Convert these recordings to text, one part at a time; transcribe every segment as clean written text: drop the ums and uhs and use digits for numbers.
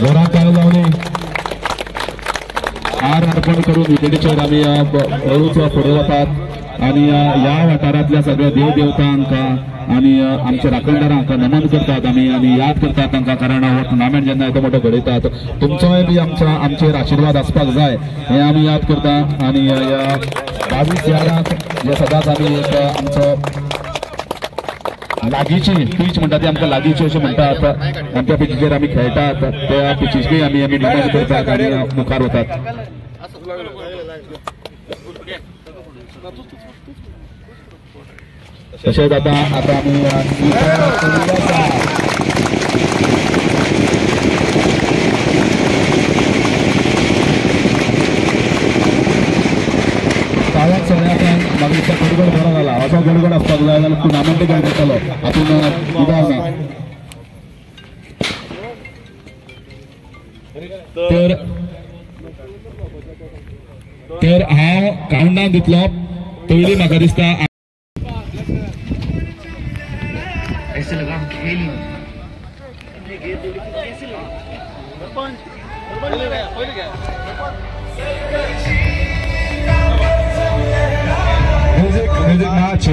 जोरात टाळ्या लावणे हार अर्पण करून विकेटीचेर आमी फुडें वतात आणि या वाठारांतल्या सगळ्या देव देवतांका आणि आमच्या राखणदारांक नमन करतात आमी आणि याद करतात तांकां कारण हो टुर्नामेंट जेन्ना येदो मोठो घडयतात तुमचोय बी आमचेर आशीर्वाद आसपाक जाय हें आमी याद करतात आणि ह्या 22 यार्डाक जे सदांच आमी एक आमचो लागीची पीच म्हणटा ती आमकां लागीची अशें म्हणटात आनी त्या पिचीचेर आमी खेळटात त्या पिचीचेर आमी नमन करतात आनी मुखार वतात तशेंच आता आमी काळात सगळ्यांक मागीर गडगड बरो जाला असो गडगड आसपाक जाय जाल्यार टुर्नामेंट खेळटलो हातून इबाव ना तर हांव काउंटडावन दितलो पयलीं म्हाका दिसता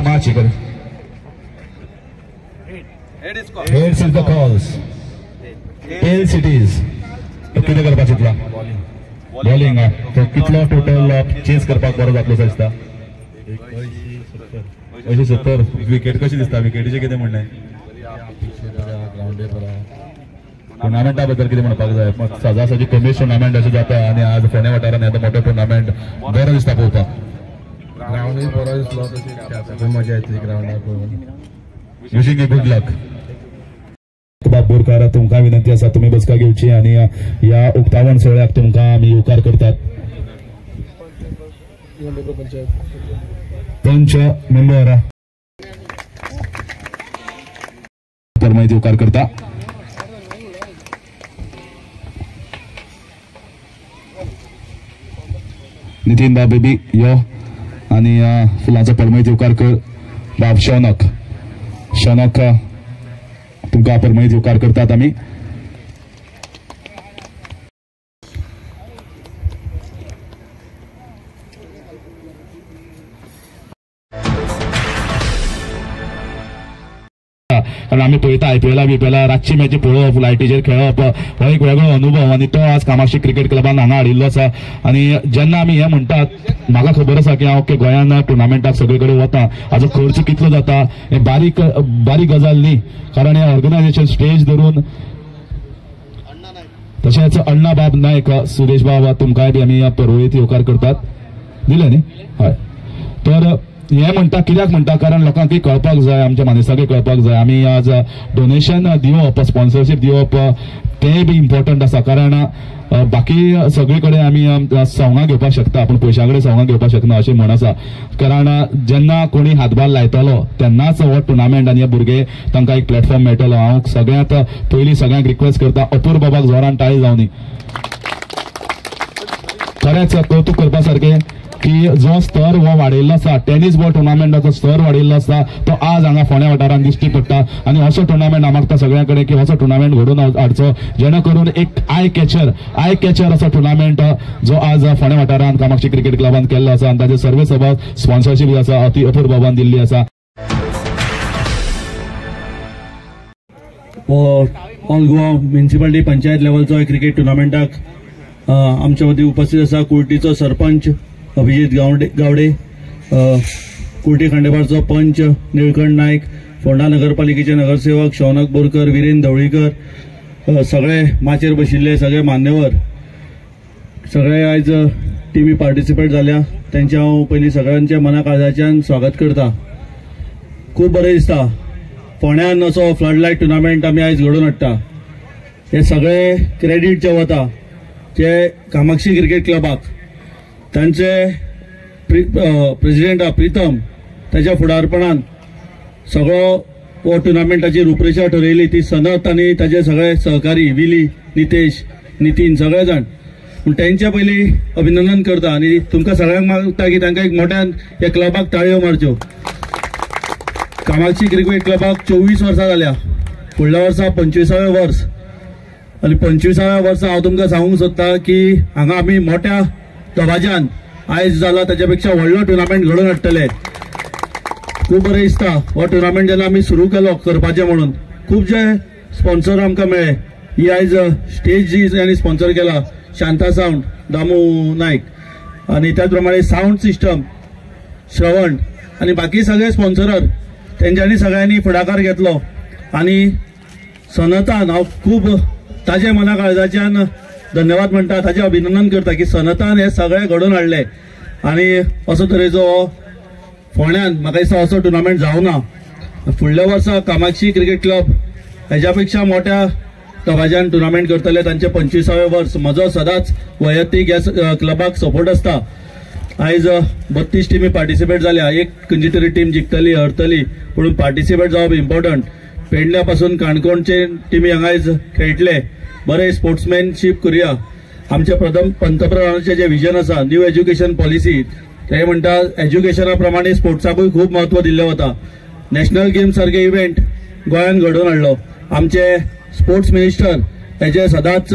Machi कर heads is the calls tails it is किती करपाक चितला बॉलिंग तो कितलो टोटल चेंज करपाक बरो जातलो दिसता 70 विकेट कशी दिसता विकेटीचे कितें म्हणणें टुर्नामेंटा बद्दल कितें म्हणपाक जाय सजासजी कमीच टुर्नामेंट अशें जाता आनी आज फोंडे वाठारांत येदो मोठो टुर्नामेंट बरो दिसता पळोवपाक ग्राउंडूय बरो दिसलो तशें मजा येतली ग्राउंडार पळोवन विशिंग ए गुड लक बाब बोरकार तुमकां विनंती आसा तुमी बसका घेवची आनी ह्या उक्तावण सोहळ्याक तुमकां आमी येवकार करतात पंच मेंबर परमायत येवकार करता नितीन बाब बेबी यो आणि फुलांचो परमैत येवकार कर बाब शौनक तुमकां परमैत येवकार करतात आमी कारण आमी पळयता IPL रातची मॅची पळोवप लायटीचेर खेळप हो एक वेगळो अनुभव आणि तो आज कामाक्षी क्रिकेट क्लबान हांगा हाडिल्लो आसा आणि जेन्ना आमी हें म्हणटात म्हाका खबर आसा की हांव गोंयान टुर्नामेंटाक सगळे कडेन वता हाजो खर्च कितलो जाता हें बारीक गजाल न्ही कारण हें ऑर्गनायझेशन स्टेज धरून तशेंच अण्णा बाब नायक सुरेश बाब तुमकांय बी आमी परवळीत येवकार करतात दिले न्ही हय तर हे म्हणटा कित्याक म्हणटा कारण लोकांकय कळपाक जाय आमच्या मानेसाकय कळपाक जाय आमी आज डोनेशन दिवप स्पॉन्सरशीप दिवप तेय बी इम्पॉर्टंट आसा कारण बाकी सगळे कडेन आमी सवंगां घेवपाक शकता पूण पयशा कडेन सवंगां घेवपाक शकना अशें म्हण आसा कारण जेन्ना कोणी हातभार लायतलो तेन्नाच हो टुर्नामेंट आनी हे भुरगे तांकां एक प्लॅटफॉर्म मेळटलो हांव सगळ्यांत पयलीं सगळ्यांक रिक्वेस्ट करता अपूर बाबाक जोरान ताळी जावनी खरेंच कौतुक करपा सारकें की जो स्तर हो वाडयल्लो आसा टेनीस बॉल टुर्नामेंटाचो स्तर वाडयल्लो आसा तो आज हांगा फोंड्या वाठारांत दिश्टी पडटा आनी असो टुर्नामेंट हांव मागता सगळ्या कडेन की असो टुर्नामेंट घडोवन हाडचो जेणे करून एक आय कॅचर असो टुर्नामेंट जो आज फोंड्या वाठारांत कामाक्षी क्रिकेट क्लबान केल्लो आसा आनी ताचे सर्वे सबब स्पॉन्सरशीप आसा अति अपूर बाबान दिल्ली आसा ऑल गोवा म्युनिसिपालिटी पंचायत लेवलचो क्रिकेट टुर्नामेंटाक आमच्या वतीन उपस्थित आसा कुर्टीचो सरपंच अभिजीत गावडे कुर्टी खांडेपारचो पंच निळकंठ नायक फोंडा नगरपालिकेचे नगरसेवक शौनक बोरकर विरेंद्र धवळीकर सगळे माचेर बशिल्ले सगळे मान्यवर सगळे आयज टीमी पार्टिसिपेट जाल्या त्यांचे हांव पयलीं सगळ्यांच्या मना काळजाच्यान स्वागत करता खूब बरें दिसता फोंड्यान असो फ्लडलायट टुर्नामेंट आमी आयज घडोवन हाडटा हे सगळे क्रेडीट जे वता ते कामाक्षी क्रिकेट क्लबाक तांचे प्रेसिडेंट प्रीतम त्याच्या फुडारपणान सगळो हो टुर्नामेंटाची रूपरेषा ठरयली ती सनत आनी ताचे सगळे सहकारी विली नितेश नितीन सगळे जाण पूण त्यांच्या पयलीं अभिनंदन करता आनी तुमकां सगळ्यांक मागता की तांकां एक मोठ्यान ह्या क्लबाक ताळयो मारच्यो कामाक्षी क्रिकेट क्लबाक 24 वर्सां जाल्या फुडल्या वर्सा 25वें वर्स आनी 25व्या वर्सा हांव तुमकां सांगूंक सोदतां की हांगा आमी मोठ्या दबाज्यान आयज जाला ताच्या पेक्षा व्हडलो टुर्नामेंट घडोवन हाडटले. खूब बरें दिसता हो टुर्नामेंट जेन्ना आमी सुरू केलो करपाचें म्हणून. खुबशे स्पॉन्सर आमकां मेळ्ळे. ही आयज स्टेज जी तांणी स्पॉन्सर केला शांता सावंड दामू नायक, आणि त्याच प्रमाणे सावंड सिस्टम श्रवण आणि बाकी सगळे स्पॉन्सरर तेंच्यांनी सगळ्यांनी फुडाकार घेतलो. आणि सनतान हांव खूब ताजे मना काळजाच्यान धन्यवाद म्हणटा, ताजें अभिनंदन करता की सनतान हे सगळे घडोवन हाडले. आणि असो तरेचो फोंड्यान म्हाका दिसता असो टुर्नामेंट जावना. फुडल्या वर्सा कामाक्षी क्रिकेट क्लब हेच्या पेक्षा मोठ्या दबाज्यान टुर्नामेंट करतले. तांचे 25वें वर्स. म्हजो सदांच वैयक्तीक ह्या क्लबाक सपोर्ट आसता. आयज 32 टिमी पार्टिसिपेट जाल्या. एक खंयची तरी टीम जिखतली हरतली, पूण पार्टिसिपेट जावप इम्पॉर्टंट. पेडण्या पासून काणकोणचे टिमी हांगा आयज खेळटले. बरें स्पोर्ट्समॅनशीप करुया. आमचे पंतप्रधानाचे जे विजन आसा न्यू एज्युकेशन पॉलिसी, ते म्हणटा एज्युकेशना प्रमाणे स्पोर्ट्साकूय खूब महत्व दिल्लें वता. नॅशनल गेम सारखे इव्हेंट गोंयान घडोवन हाडलो. आमचे स्पोर्ट्स मिनिस्टर हेजे सदांच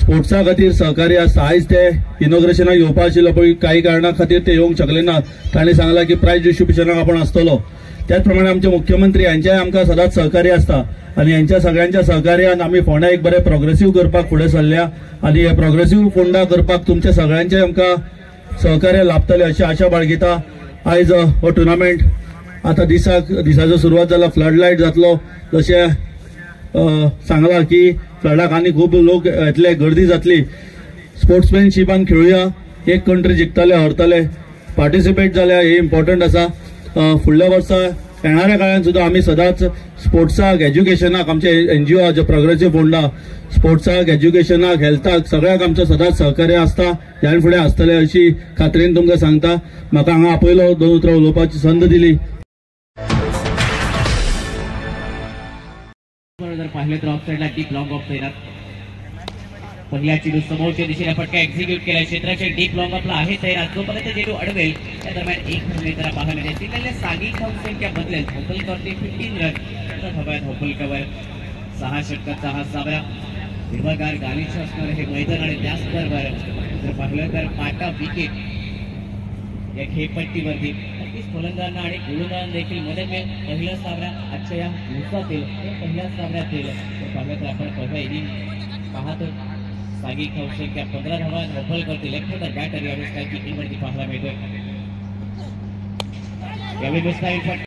स्पोर्ट्सा खातीर सहकार्य आसता. आयज ते इनॉग्रेशनाक येवपा आशिल्लो पण काही कारणां खातीर ते येवंक शकले ना. तांणी सांगला की प्रायज डिस्ट्रिब्युशनाक आपण आसतलो. त्याच प्रमाणे आमचे मुख्यमंत्री यांचे आमकां सदांच सहकार्य आसता. आणि यांच्या सगळ्यांच्या सहकार्यान आमी फोंड्या एक बरें प्रोग्रेसीव करपाक फुडें सरल्या. आणि हे प्रोग्रेसीव फोंडा करपाक तुमचे सगळ्यांचे आमकां सहकार्य लाभतले अशी आशा बाळगिता. आयज हो टुर्नामेंट आता दिसाचो सुरवात जाला. फ्लड लायट जातलो जशें सांगला की फ्लडाक आनी खूब लोक येतले, गर्दी जातली. स्पोर्ट्समॅनशिपान खेळुया. एक कंट्री जिखतले हरतले पार्टिसिपेट जाल्या हे इम्पॉर्टंट आसा. फुडल्या वर्सा येणाऱ्या काळात सुद्धा आम्ही सदांच स्पोर्ट्साक एज्युकेशनाक आमचे NGO जे प्रोग्रेसीव फोंडा स्पोर्ट्साक एज्युकेशनाक हेल्थाक सगळ्याक आमचं सदांच सहकार्य आसता. ह्या फुडें आसतले अशी खात्रेन तुमकां सांगता. म्हाका हांगा आपयलो 2 उतरां उलोवपाची संद दिली. जर पाहिलं तर ऑफ साईडला डीप लॉंग ऑफ देणार. पहिल्या चेंडू समोरच्या दिशेला फटका एक्झिक्यूट केला. क्षेत्राच्या डीप लॉंग आपला आहे तयार. जोपर्यंत चेंडू अडवेल त्या दरम्यान एक रन जरा पाहायला मिळेल. तिथल्या सागी संख्या बदलेल. होपलकरने 15 रन हव्यात. होपलकर 6 षटकाचा हा सामना. हिरवागार गालीचं असणार हे मैदान आणि त्याचबरोबर जर पाहिलं तर पाटा विकेट या खेळपट्टीवरती फलंदाज आणि गोलंदाज देखील मदत मिळेल. पहिला सामना आजच्या या दिवसातील पहिल्या सामन्यातील पाहिलं तर आपण पहिला इनिंग पाहतो. सागी कौशल्य 15 धावा. होपलकर लेफ्ट हँडर बॅटर यावेळेस काय किटिंगवरती पाहायला मिळतोय. यावेळी